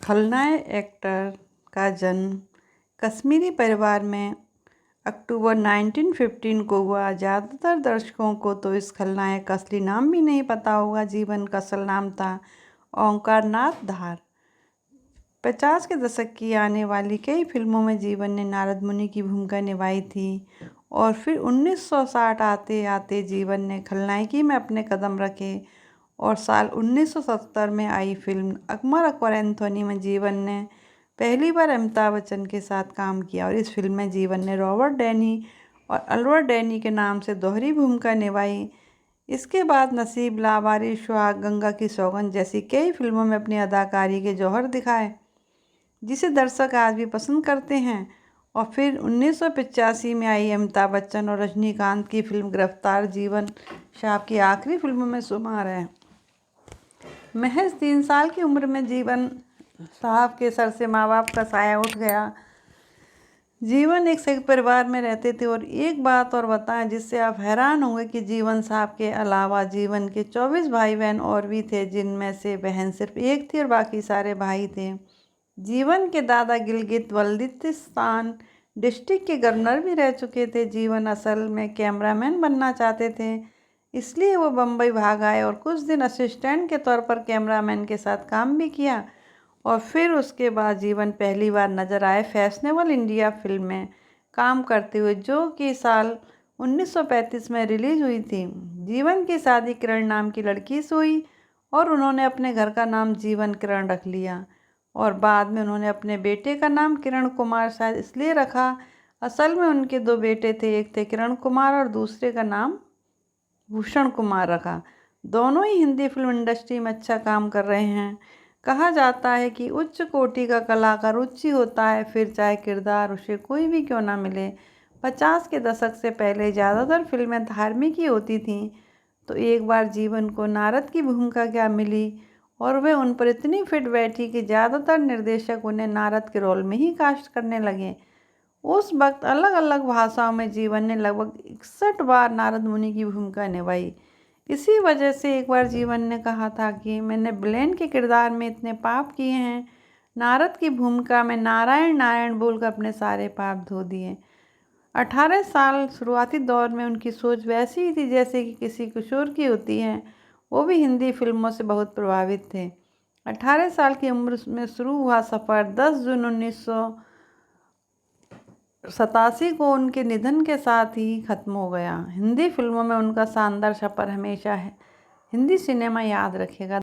खलनायक एक्टर का जन्म कश्मीरी परिवार में अक्टूबर 1915 को हुआ। ज़्यादातर दर्शकों को तो इस खलनायक का असली नाम भी नहीं पता होगा। जीवन का असल नाम था ओंकार नाथ धार। 50 के दशक की आने वाली कई फिल्मों में जीवन ने नारद मुनि की भूमिका निभाई थी और फिर 1960 आते आते जीवन ने खलनायकी में अपने कदम रखे और साल 1970 में आई फिल्म अकबर अकबर एंथोनी में जीवन ने पहली बार अमिताभ बच्चन के साथ काम किया और इस फिल्म में जीवन ने रॉबर्ट डैनी और अल्बर्ट डैनी के नाम से दोहरी भूमिका निभाई। इसके बाद नसीब, लावारिस, सुहाग, गंगा की सौगंध जैसी कई फिल्मों में अपनी अदाकारी के जौहर दिखाए, जिसे दर्शक आज भी पसंद करते हैं। और फिर 1985 में आई अमिताभ बच्चन और रजनीकांत की फिल्म गिरफ्तार जीवन साहब की आखिरी फिल्मों में शुमार है। महज 3 साल की उम्र में जीवन साहब के सर से माँ बाप का साया उठ गया। जीवन एक संयुक्त परिवार में रहते थे और एक बात और बताएं जिससे आप हैरान होंगे कि जीवन साहब के अलावा जीवन के 24 भाई बहन और भी थे, जिनमें से बहन सिर्फ एक थी और बाकी सारे भाई थे। जीवन के दादा गिलगित बल्तिस्तान डिस्ट्रिक्ट के गवर्नर भी रह चुके थे। जीवन असल में कैमरामैन बनना चाहते थे, इसलिए वो बम्बई भाग आए और कुछ दिन असिस्टेंट के तौर पर कैमरामैन के साथ काम भी किया। और फिर उसके बाद जीवन पहली बार नज़र आए फैशनेबल इंडिया फिल्म में काम करते हुए, जो कि साल 1935 में रिलीज हुई थी। जीवन की शादी किरण नाम की लड़की से हुई और उन्होंने अपने घर का नाम जीवन किरण रख लिया और बाद में उन्होंने अपने बेटे का नाम किरण कुमार शायद इसलिए रखा। असल में उनके 2 बेटे थे, एक थे किरण कुमार और दूसरे का नाम भूषण कुमार रखा। दोनों ही हिंदी फिल्म इंडस्ट्री में अच्छा काम कर रहे हैं। कहा जाता है कि उच्च कोटि का कलाकार उच्च ही होता है, फिर चाहे किरदार उसे कोई भी क्यों ना मिले। 50 के दशक से पहले ज़्यादातर फिल्में धार्मिक ही होती थीं, तो एक बार जीवन को नारद की भूमिका क्या मिली और वे उन पर इतनी फिट बैठी कि ज़्यादातर निर्देशक उन्हें नारद के रोल में ही कास्ट करने लगे। उस वक्त अलग अलग भाषाओं में जीवन ने लगभग 61 बार नारद मुनि की भूमिका निभाई। इसी वजह से एक बार जीवन ने कहा था कि मैंने ब्लेन के किरदार में इतने पाप किए हैं, नारद की भूमिका में नारायण नारायण बोलकर अपने सारे पाप धो दिए। 18 साल शुरुआती दौर में उनकी सोच वैसी ही थी जैसे कि किसी किशोर की होती है। वो भी हिंदी फिल्मों से बहुत प्रभावित थे। 18 साल की उम्र में शुरू हुआ सफ़र 10 जून 1987 को उनके निधन के साथ ही खत्म हो गया। हिंदी फिल्मों में उनका शानदार सफ़र हमेशा हिंदी सिनेमा याद रखेगा।